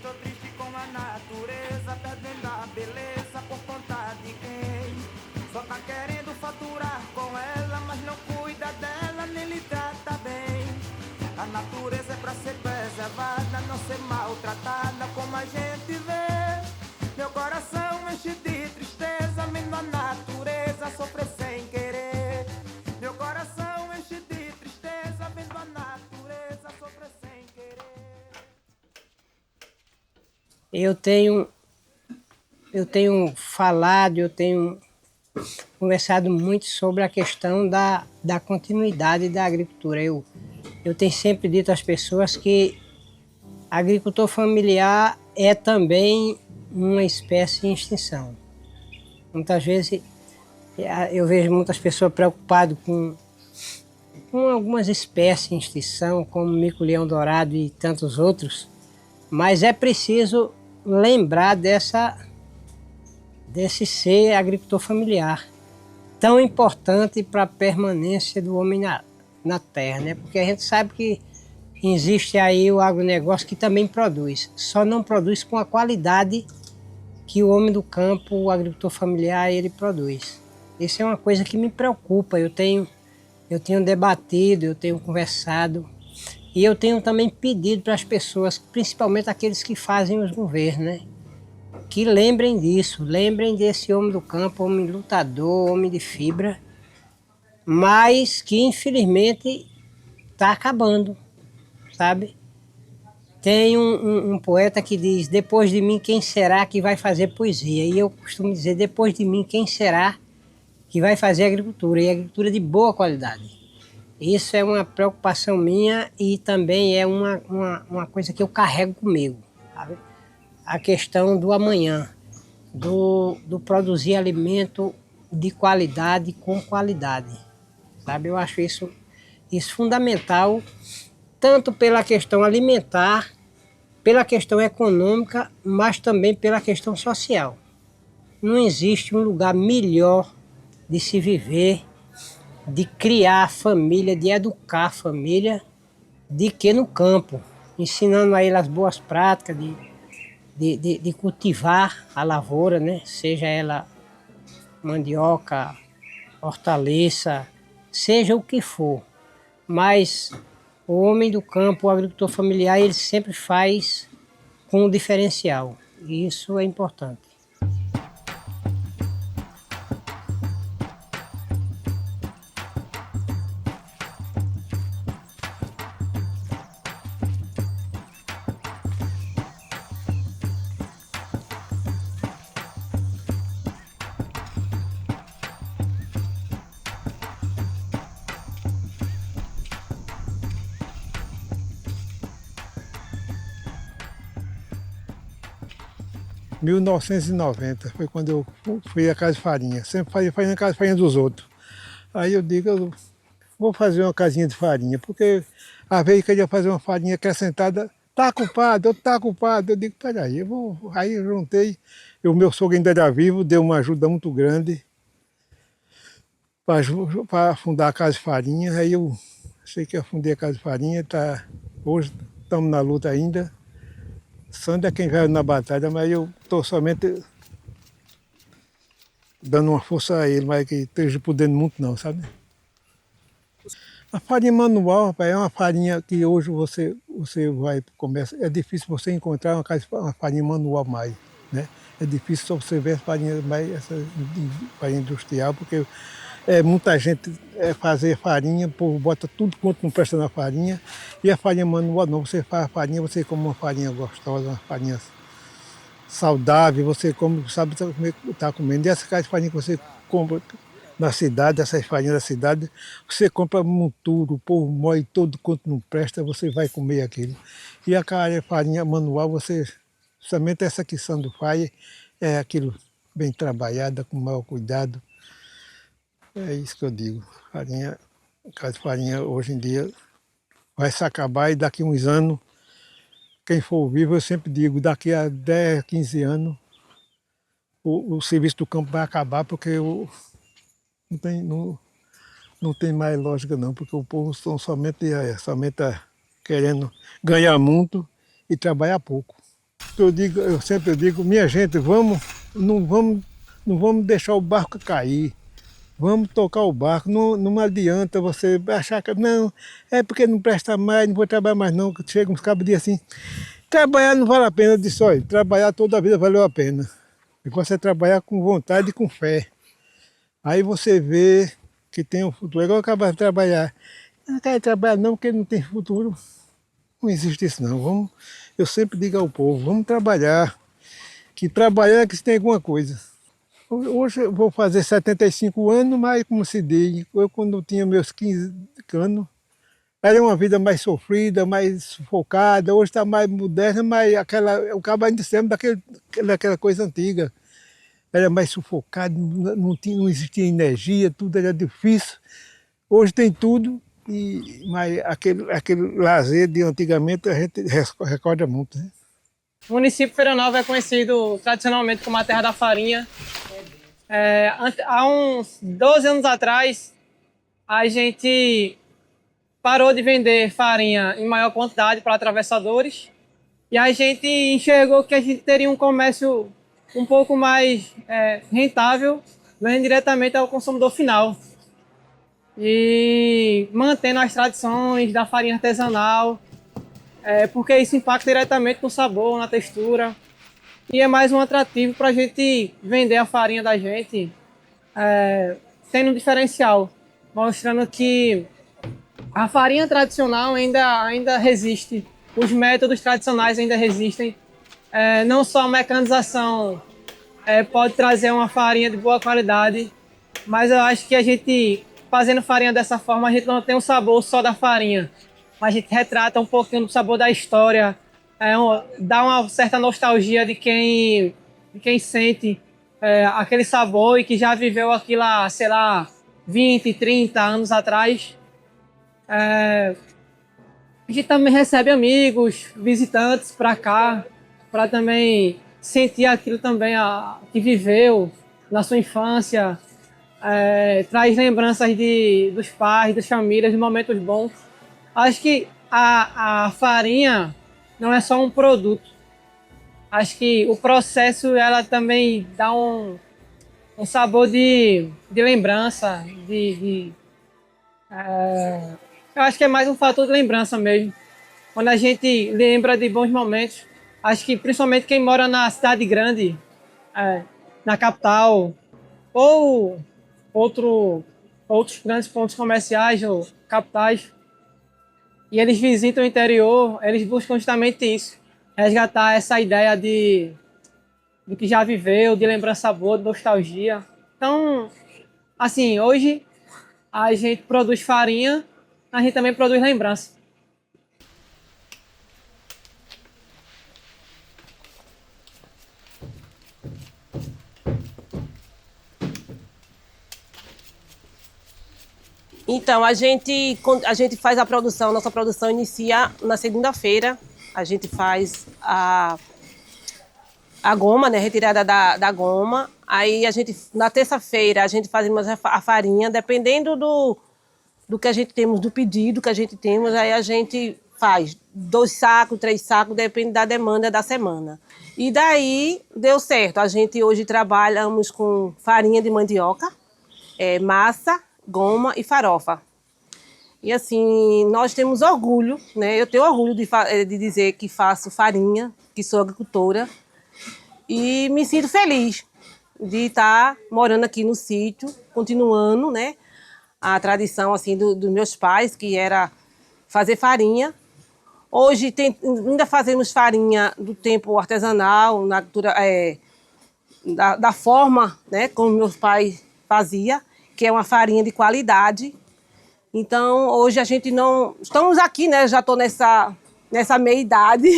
Tô triste com a natureza, perdendo a beleza por conta de quem só tá querendo faturar com ela, mas não cuida dela, nem lhe trata bem. A natureza é pra ser preservada, não ser maltratada como a gente vê. Meu coração enche de tristeza, vendo a natureza sofrer sem querer. Meu coração enche de tristeza, vendo a natureza sofrer sem querer. Eu tenho conversado muito sobre a questão da continuidade da agricultura. Eu tenho sempre dito às pessoas que agricultor familiar é também uma espécie em extinção. Muitas vezes eu vejo muitas pessoas preocupadas com algumas espécies em extinção, como o mico-leão-dourado e tantos outros, mas é preciso lembrar desse ser agricultor familiar, tão importante para a permanência do homem na terra, né? Porque a gente sabe que existe aí o agronegócio que também produz, só não produz com a qualidade que o homem do campo, o agricultor familiar, ele produz. Isso é uma coisa que me preocupa, eu tenho debatido, eu tenho conversado e eu tenho também pedido para as pessoas, principalmente aqueles que fazem os governos, né? Que lembrem disso, lembrem desse homem do campo, homem lutador, homem de fibra, mas que infelizmente está acabando, sabe? Tem um poeta que diz: depois de mim quem será que vai fazer poesia? E eu costumo dizer: depois de mim quem será que vai fazer agricultura? E agricultura de boa qualidade. Isso é uma preocupação minha e também é uma coisa que eu carrego comigo, sabe? A questão do amanhã, do produzir alimento de qualidade com qualidade, sabe? Eu acho isso fundamental, tanto pela questão alimentar, pela questão econômica, mas também pela questão social. Não existe um lugar melhor de se viver, de criar a família, de educar a família, de que no campo, ensinando a ele as boas práticas de cultivar a lavoura, né? Seja ela mandioca, hortaliça, seja o que for. Mas o homem do campo, o agricultor familiar, ele sempre faz com um diferencial. E isso é importante. Em 1990 foi quando eu fui à Casa de Farinha. Sempre fazia a Casa de Farinha dos outros. Aí eu digo, eu vou fazer uma casinha de farinha, porque às vezes que eu ia fazer uma farinha acrescentada, tá culpado, outro tá culpado. Eu digo, peraí, eu vou. Aí eu juntei, o meu sogro ainda era vivo, deu uma ajuda muito grande para fundar a Casa de Farinha. Aí eu sei que eu fundei a Casa de Farinha, hoje estamos na luta ainda. Sandra é quem vai na batalha, mas eu estou somente dando uma força a ele, mas que esteja podendo muito não, sabe? A farinha manual, rapaz, é uma farinha que hoje você vai para o comércio, é difícil você encontrar uma farinha manual mais, né? É difícil só você ver essa farinha industrial, porque muita gente fazer farinha, o povo bota tudo quanto não presta na farinha, e a farinha manual não, você faz a farinha, você come uma farinha gostosa, uma farinha saudável, você come, sabe está comendo. E essa casa de farinha que você compra na cidade, essas farinhas da cidade, você compra monturo, o povo moe todo quanto não presta, você vai comer aquilo. E a farinha manual, somente essa que Sandro faz, é aquilo bem trabalhada, com maior cuidado. É isso que eu digo. Casa de farinha hoje em dia vai se acabar e daqui a uns anos, quem for vivo, eu sempre digo, daqui a 10, 15 anos, o serviço do campo vai acabar, porque não tem mais lógica não, porque o povo estão somente querendo ganhar muito e trabalhar pouco. que eu sempre digo, minha gente, não vamos deixar o barco cair. Vamos tocar o barco, não adianta você achar que não, é porque não presta mais, não vou trabalhar mais não, que chega uns cabos de assim. Trabalhar não vale a pena, eu disse, olha, trabalhar toda a vida valeu a pena. E você trabalhar com vontade e com fé. Aí você vê que tem um futuro. Igual eu acabo de trabalhar. Eu não quero trabalhar não, porque não tem futuro. Não existe isso não. Eu sempre digo ao povo, vamos trabalhar. Que trabalhar é que se tem alguma coisa. Hoje eu vou fazer 75 anos, mas como se diz, eu quando tinha meus 15 anos, era uma vida mais sofrida, mais sufocada. Hoje está mais moderna, mas o cabo ainda sempre daquela coisa antiga. Era mais sufocado, não existia energia, tudo era difícil. Hoje tem tudo, mas aquele lazer de antigamente a gente recorda muito. Né? O município de Feira Nova é conhecido tradicionalmente como a terra da farinha. Há uns 12 anos atrás, a gente parou de vender farinha em maior quantidade para atravessadores e a gente enxergou que a gente teria um comércio um pouco mais rentável, vendendo diretamente ao consumidor final. E mantendo as tradições da farinha artesanal, porque isso impacta diretamente no sabor, na textura. E é mais um atrativo para a gente vender a farinha da gente, tendo um diferencial, mostrando que a farinha tradicional ainda resiste, os métodos tradicionais ainda resistem. Não só a mecanização pode trazer uma farinha de boa qualidade, mas eu acho que a gente, fazendo farinha dessa forma, a gente não tem um sabor só da farinha, mas a gente retrata um pouquinho do sabor da história, dá uma certa nostalgia de quem sente aquele sabor e que já viveu aquilo há, sei lá, 20, 30 anos atrás. A gente também recebe amigos, visitantes para cá, para também sentir aquilo também que viveu na sua infância, traz lembranças dos pais, das famílias, de momentos bons. Acho que a farinha não é só um produto. Acho que o processo ela também dá um sabor de lembrança, eu acho que é mais um fator de lembrança mesmo. Quando a gente lembra de bons momentos, acho que principalmente quem mora na cidade grande, na capital, ou outros grandes pontos comerciais ou capitais, e eles visitam o interior, eles buscam justamente isso, resgatar essa ideia do que já viveu, de lembrança boa, de nostalgia. Então, assim, hoje a gente produz farinha, a gente também produz lembrança. Então, a gente faz a produção, nossa produção inicia na segunda-feira. A gente faz a goma, né, retirada da goma. Aí na terça-feira, a gente faz a farinha, dependendo do que a gente temos, do pedido que a gente temos, aí a gente faz 2 sacos, 3 sacos, depende da demanda da semana. E daí deu certo. A gente hoje trabalhamos com farinha de mandioca, massa, goma e farofa. E assim, nós temos orgulho, né? Eu tenho orgulho de dizer que faço farinha, que sou agricultora. E me sinto feliz de estar morando aqui no sítio, continuando, né, a tradição assim, dos meus pais, que era fazer farinha. Hoje ainda fazemos farinha do tempo artesanal, na cultura, da forma, né, como meus pais faziam, que é uma farinha de qualidade. Então, hoje a gente não... Estamos aqui, né? Já estou nessa meia-idade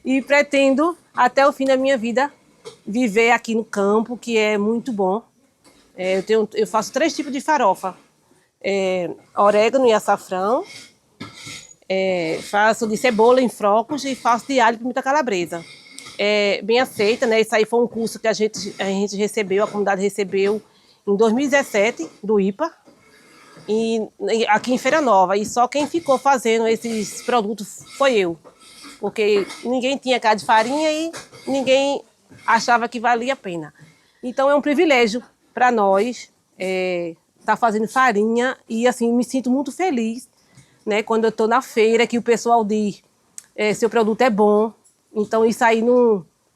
e pretendo, até o fim da minha vida, viver aqui no campo, que é muito bom. Eu faço 3 tipos de farofa. Orégano e açafrão. Faço de cebola em flocos e faço de alho e pimenta calabresa. Bem aceita, né? Isso aí foi um curso que a gente recebeu, a comunidade recebeu em 2017, do IPA, aqui em Feira Nova. E só quem ficou fazendo esses produtos foi eu. porque ninguém tinha cá de farinha e ninguém achava que valia a pena. Então é um privilégio para nós estar fazendo farinha e assim me sinto muito feliz, né, quando eu estou na feira que o pessoal diz seu produto é bom. Então isso aí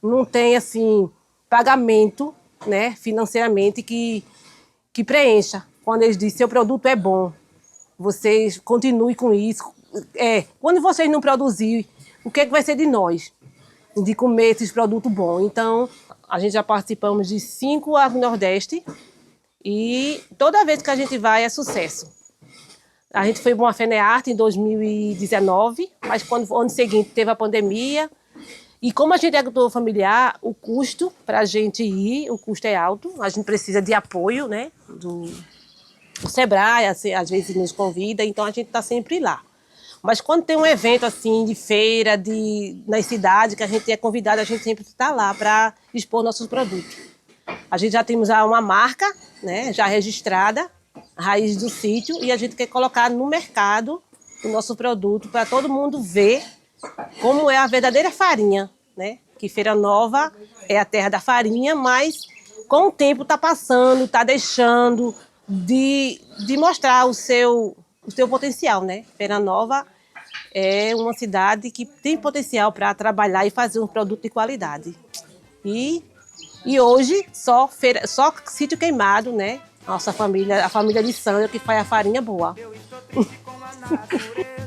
não tem assim pagamento, né, financeiramente que preencha. Quando eles dizem seu produto é bom, vocês continuem com isso. Quando vocês não produzirem, o que vai ser de nós? De comer esses produtos bons. Então, a gente já participamos de 5 Agronordeste e toda vez que a gente vai é sucesso. A gente foi para uma FENEARTE em 2019, mas quando no ano seguinte teve a pandemia. E como a gente é agricultor familiar, o custo para a gente ir, o custo é alto. A gente precisa de apoio, né, do Sebrae, assim, às vezes nos convida, então a gente está sempre lá. Mas quando tem um evento assim de feira, nas cidades, que a gente é convidado, a gente sempre está lá para expor nossos produtos. A gente já temos uma marca, né, já registrada, Raiz do Sítio, e a gente quer colocar no mercado o nosso produto para todo mundo ver como é a verdadeira farinha, né? Que Feira Nova é a terra da farinha, mas com o tempo está passando, está deixando de mostrar o seu potencial, né? Feira Nova é uma cidade que tem potencial para trabalhar e fazer um produto de qualidade. E hoje só Sítio Queimado, né? Nossa família, a família de Sandra, que faz a farinha boa. Eu estou triste com a natureza.